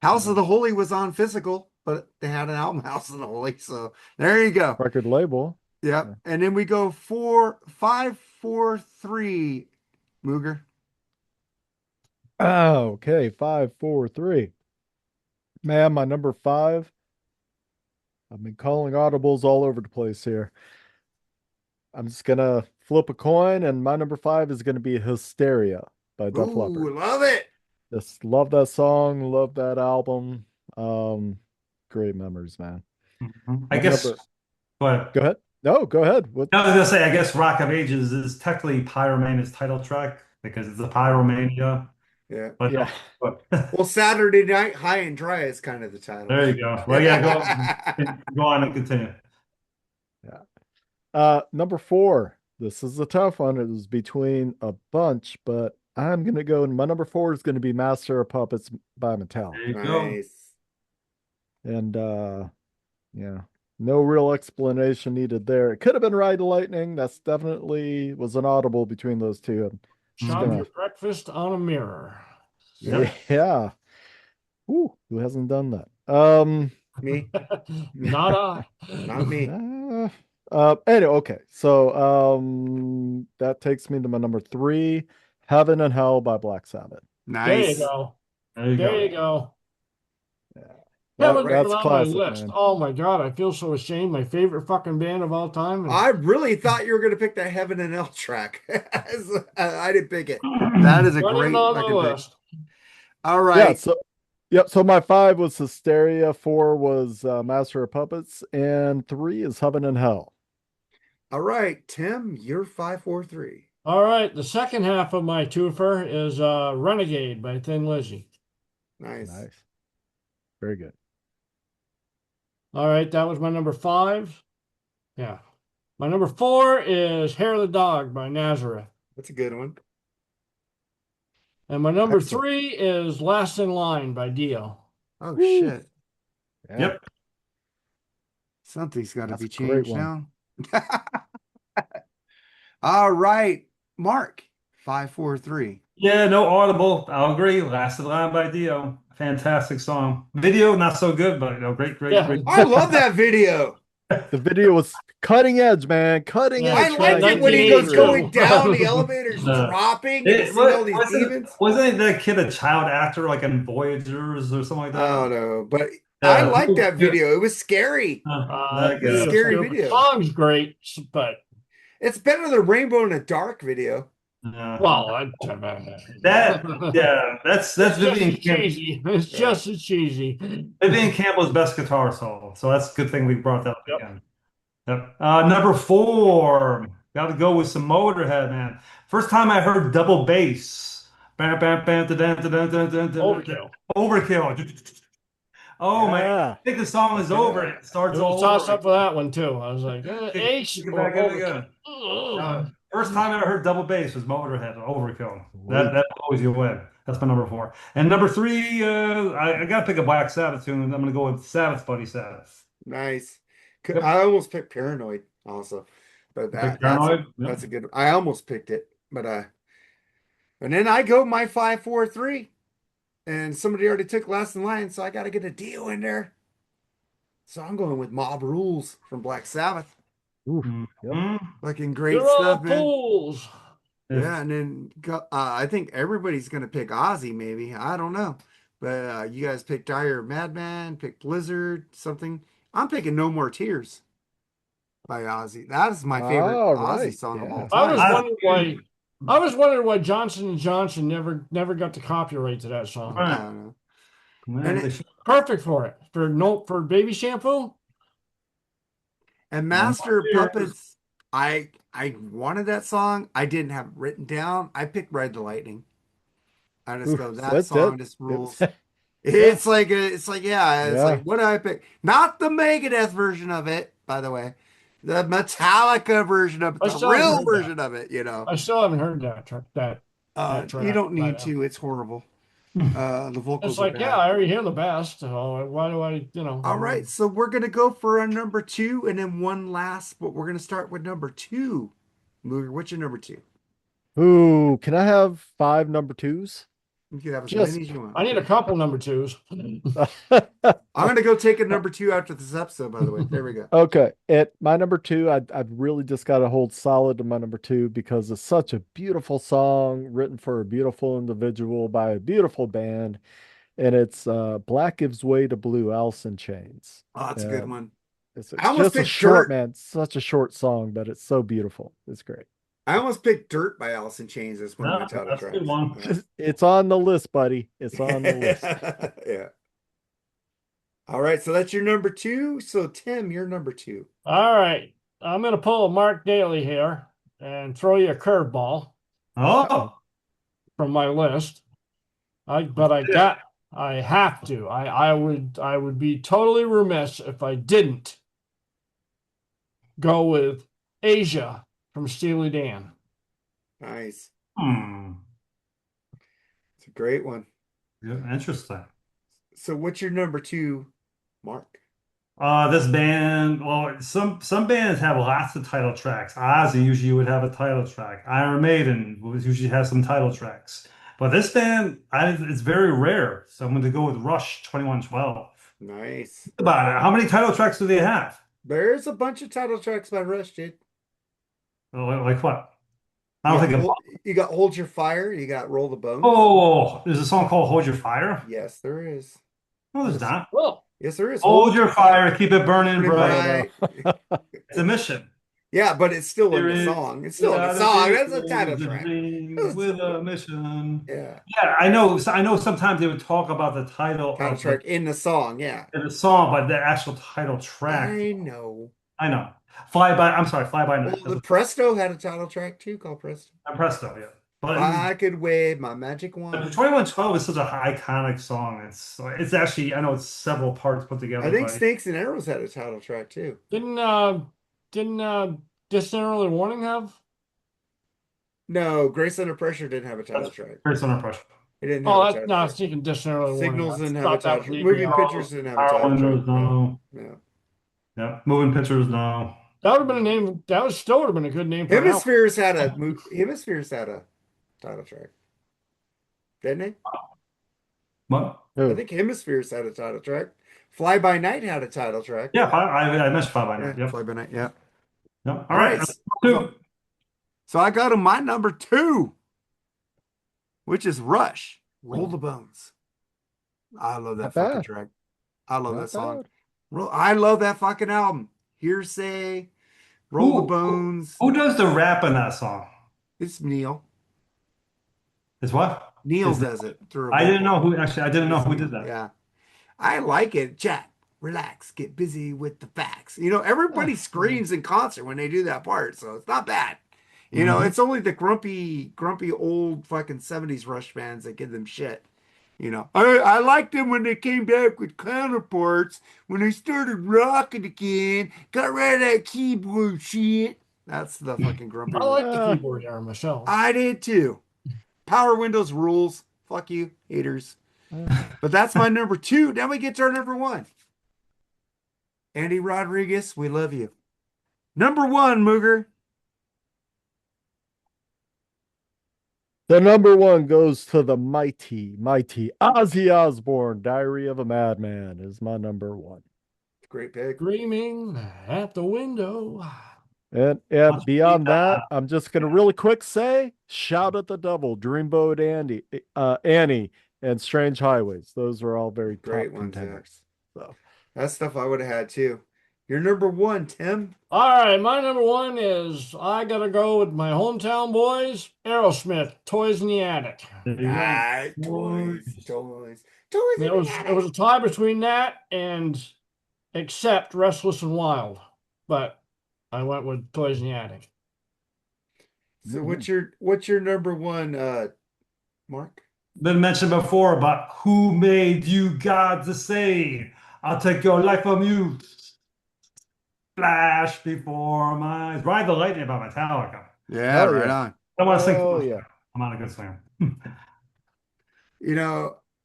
House of the Holy was on Physical, but they had an album, House of the Holy. So there you go. record label. Yep. Yeah. And then we go 5, 4, 3, Mooger. Oh, okay. 5, 4, 3. Man, my number 5. I've been calling audibles all over the place here. I'm just gonna flip a coin, and my number 5 is gonna be Hysteria by Def Ooh, Leppard. love it. Just love that song, love that album. Great memories, man. I guess. But Go ahead. No, go ahead. What? I was gonna say, I guess Rock of Ages is technically Pyromania's title track because it's the Pyromania. Yeah. But, Yeah. but Well, Saturday Night High and Dry is kind of the title. there you go. Well, yeah, go on and continue. Number 4. This is a tough one. It was between a bunch, but I'm gonna go. My number 4 is gonna be Master of Puppets by Metallica. There you go. Nice. And yeah, no real explanation needed there. It could have been Ride the Lightning. That's definitely was an audible between those two. And Shove your breakfast on a mirror. Yep. yeah. Ooh, who hasn't done that? Me? Not I. Not me. Anyway, okay. So that takes me to my number 3, Heaven and Hell by Black Sabbath. There you Nice. go. There you There go. you go. Haven't right. been That's on my classic, list. man. Oh my God, I feel so ashamed. My favorite fucking band of all time. And I really thought you were going to pick that Heaven and Hell track. I didn't pick it. That is a not even great on the fucking pick. list. All Yeah. right. So, yep. So my 5 was Hysteria, 4 was Master of Puppets, and 3 is Heaven and Hell. All right, Tim, you're 543. All right, the second half of my twofer is Renegade by Thin Lizzy. Nice. Nice. Very good. All right, that was my number 5. Yeah. My number 4 is Hair of the Dog by Nazareth. That's a good one. And my number Excellent. 3 is Last in Line by Dio. Oh, Woo. shit. Yeah. Yep. Something's got to That's be a great changed one. now. All right, Mark, 543. Yeah, no audible. I'll agree. Last of the Line by Dio. Fantastic song. Video, not so good, but great, great, Yeah. great. I love that video. The video was cutting edge, man. Cutting Yeah, I edge. it's for like it when he goes 1983. going down, the elevator's Uh, dropping, and you see all these demons. wasn't that kid a child actor like in Voyagers or something like I that? don't know, but I like that Yeah. video. It was scary. That It's a guy. scary stupid. video. Song's great, but It's better than Rainbow in the Dark video. Yeah. well, That's it's just Vivian as cheesy. It's Yeah. just as cheesy. Vivian Campbell's best guitar solo. So that's a good thing we brought that up Yep. again. Yep. Number 4. Got to go with some Motorhead, man. First time I heard double bass. Bam, bam, bam, Overkill. Overkill. Oh my! Yeah. I think the song is over. It starts It was all a toss over. up for that one too. I was like, Ace Take it or back in again. Overkill. First time I ever heard double bass was Motorhead, Overkill. Sweet. That always you win. That's my number 4. And number 3, I got to pick a Black Sabbath tune. I'm going to go with Sabbath, Buddy Sabbath. Nice. Yep. I almost picked Paranoid also, but Pick Paranoid? Yep. that's a good. I almost picked it, but and then I go my 543, and somebody already took Last in Line, so I got to get a deal in there. So I'm going with Mob Rules from Black Sabbath. Oof. Yep. Fucking great You're all stuff, man. fools. Yeah, and then I think everybody's gonna pick Ozzy, maybe. I don't know, but you guys picked Dire Madman, picked Blizzard, something. I'm picking No More Tears by Ozzy. That is my favorite All Ozzy right, song of yeah. all I was time. wondering why Johnson and Johnson never got the copyright to that song. I don't know. Man, And they it- should- Perfect for it. For baby shampoo. And Master of Tears. Puppets, I wanted that song. I didn't have it written down. I picked Ride the Lightning. I just Oof, go, so that that's song it. just rules. It's It's like it's like Yeah. what do I pick? Not the Megadeth version of it, by the way. The Metallica version of it, I the still haven't real heard that. version of it, you know. I still haven't heard that track. You don't by need now. to, it's horrible. The vocals It's are like, bad. yeah, I already hear the best. So why do I, All right, so we're gonna go for a number 2 and then one last, but we're gonna start with number 2. Mooger, what's your number 2? Ooh, can I have 5 number 2s? You can have as Just- many as you want. I need a couple number 2s. I'm gonna go take a number 2 after this episode, by the way. There we go. Okay, at my number 2, I've really just got to hold solid to my number 2 because it's such a beautiful song written for a beautiful individual by a beautiful band, and it's Black Gives Way to Blue, Alice in Chains. Oh, that's a good one. It's I almost just a picked short, Dirt. man, such a short song, but it's so beautiful. It's great. I almost picked Dirt by Alice in Chains as one of my No, title that's a good tracks. one. It's on the list, buddy. It's on the list. Yeah. All right, so that's your number 2. So Tim, you're number 2. All right. I'm going to pull a Mark Daly here and throw you a curveball Oh, from my list. I have to. I would be totally remiss if I didn't go with Asia from Steely Dan. Nice. hmm. It's a great one. Yeah, interesting. So what's your number 2, Mark? This band, well, some bands have lots of title tracks. Ozzy usually would have a title track. Iron Maiden would usually have some title tracks. But this band, it's very rare. So I'm going to go with Rush 2112. Nice. Think about it. How many title tracks do they have? There's a bunch of title tracks by Rush, dude. Oh, like what? I don't think of. You got Hold Your Fire, you got Roll the Bones. Oh, there's a song called Hold Your Fire? Yes, there is. No, there's not. Well, Yes, there is. Hold your fire, keep it burning Burning bright. bright. It's a mission. Yeah, but it's still in There the is song. It's still in the without a song. That's a vehicle, title there's a track. dream with a mission. Yeah, Yeah, I know. I know. Sometimes they would talk about the title title of the track in the song. Yeah, song, but the actual title track. I know. I know. Fly by. I'm sorry. Fly by Well, night. the Presto had a title track too, called Presto. Presto. Yeah. If But I could wave my magic but wand. 2112 is such a iconic song. It's actually I know it's several parts put I together, think but Snakes and Arrows had a title track too. Didn't Distant Early Warning have? No, Grace Under Pressure didn't have a title that's track. Grace Under Pressure. It didn't have Oh, a that's title no, I track. was thinking Distant Early Warning. Signals I didn't have a thought that title was track. Adrian. Moving Pictures didn't have a Power title track. Windows, no. No. Yeah. Moving Pictures, no. That would have been a name. That was still would have been a good name for an album. Hemispheres had a title track. Didn't it? What? I think Hemispheres had a title track. Fly By Night had a title track. Yeah, I mentioned Five by Yeah, Night. Yep. Fly By Night, yeah. Yep. All right. Two. So I got to my number 2, which is Rush. Roll the Bones. I love that Not fucking bad. track. I love Not that song. bad. I love that fucking album. Hearsay, Roll the Bones. Who does the rap in that song? It's Neil. Is what? Neil Is does it through a I didn't vocal. know who actually. I didn't know It's who Neil. did that. Yeah. I like it. Chat, relax, get busy with the facts. Everybody screams in concert when they do that part, so it's not bad. Mhm. It's only the grumpy old fucking 70s Rush fans that give them shit. I liked them when they came back with counterparts, when they started rocking again, got rid of that keyboard shit. That's the fucking grumpy I one. like the keyboard era myself. I did too. Power Windows rules. Fuck you, haters. But that's my number 2. Now we get to our number 1. Andy Rodriguez, we love you. Number 1, Mooger. The number 1 goes to the mighty Ozzy Osbourne. Diary of a Madman is my number 1. Great pick. Screaming at the window. And beyond that, I'm just gonna really quick say, Shout at the Devil, Dreamboat Annie, and Strange Highways. Those are all very Great top ones, yeah. contenders. So That's stuff I would have had too. Your number 1, Tim. All right, my number 1 is I gotta go with my hometown boys, Aerosmith, Toys in the Attic. Toys. It was a tie between that and Accept, Restless and Wild, but I went with Toys in the Attic. So what's your number 1, Mark? Been mentioned before about who made you God to say, I'll take your life from you. Flash before my eyes. Ride the Lightning by Metallica. Yeah, Hell right yeah. on. I want to sing. Oh, yeah. I'm not a good singer.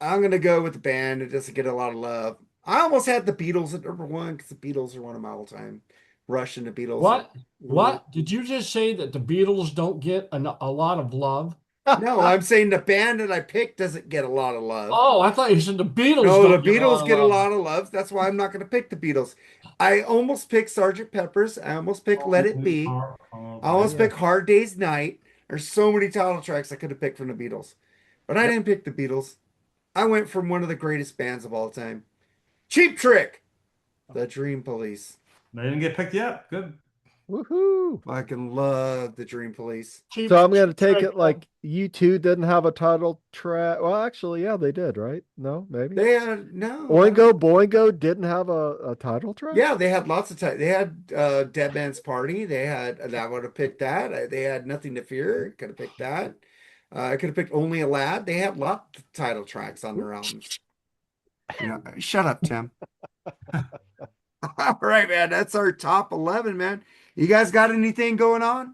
I'm gonna go with the band. It doesn't get a lot of love. I almost had the Beatles at number 1 because the Beatles are one of my all-time. Rush and the Beatles. What? Did you just say that the Beatles don't get a lot of love? No, I'm saying the band that I picked doesn't get a lot of love. Oh, I thought you said the Beatles. No, the don't get Beatles get a love. lot of love. That's why I'm not going to pick the Beatles. I almost picked Sgt. Pepper's. I almost picked Let It Be. I almost picked Hard Day's Night. There's so many title tracks I could have picked from the Beatles. But I didn't pick the Beatles. I went from one of the greatest bands of all time. Cheap Trick. The Dream Police. They didn't get picked yet. Good. Woohoo! I can love the Dream Police. So I'm gonna take it like you two didn't have a title track. Well, actually, yeah, they did, right? No, maybe. They had no. Boingo didn't have a title track. Yeah, they had lots of time. They had Dead Man's Party. They had I would have picked that. They had Nothing to Fear. Could have picked that. I could have picked Only a Lad. They had lots of title tracks on their albums. Shut up, Tim. All right, man. That's our top 11, man. You guys got anything going on?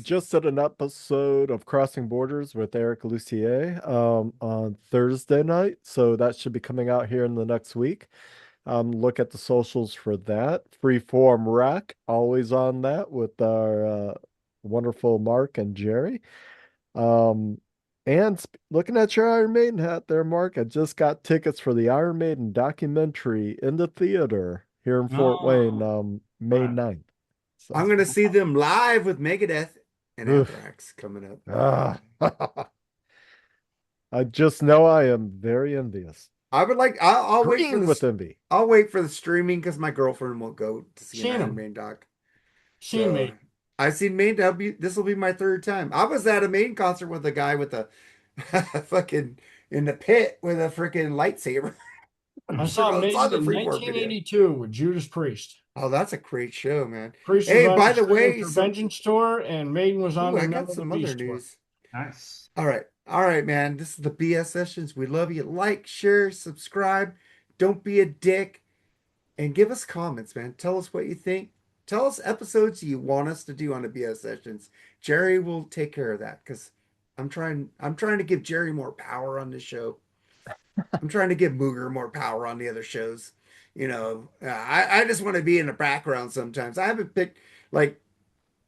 Just did an episode of Crossing Borders with Eric Lucier on Thursday night, so that should be coming out here in the next week. Look at the socials for that. Freeform Rack, always on that with our wonderful Mark and Jerry. And looking at your Iron Maiden hat there, Mark, I just got tickets for the Iron Maiden documentary in the theater here in Fort Wayne, May 9th. So. I'm going to see them live with Megadeth and Anthrax coming up. I just know I am very envious. I would like. I'll wait for Green with this. envy. I'll wait for the streaming because my girlfriend won't go to see an Seen Iron him. Man doc. Seen So me. I've seen Maine. This will be my third time. I was at a Maine concert with a guy with a fucking in the pit with a freaking lightsaber. I saw It's on Maiden the in Freeport video. 1982 with Judas Priest. Oh, that's a great show, man. Priest was Hey, on by the the way, Signature some Vengeance tour, and Maiden was on ooh, the I got Number of the some other Beast tour. news. Nice. All right, man. This is the BS sessions. We love you. Like, share, subscribe. Don't be a dick, and give us comments, man. Tell us what you think. Tell us episodes you want us to do on the BS sessions. Jerry will take care of that because I'm trying to give Jerry more power on this show. I'm trying to give Mooger more power on the other shows. I just want to be in the background sometimes. Like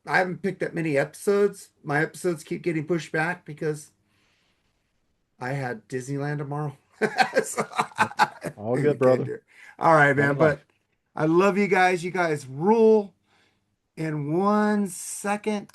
I haven't picked up many episodes. My episodes keep getting pushed back because I had Disneyland tomorrow. So, All we good, can't brother. do it. All right, One man. But life. I love you guys. You guys rule. In 1 second.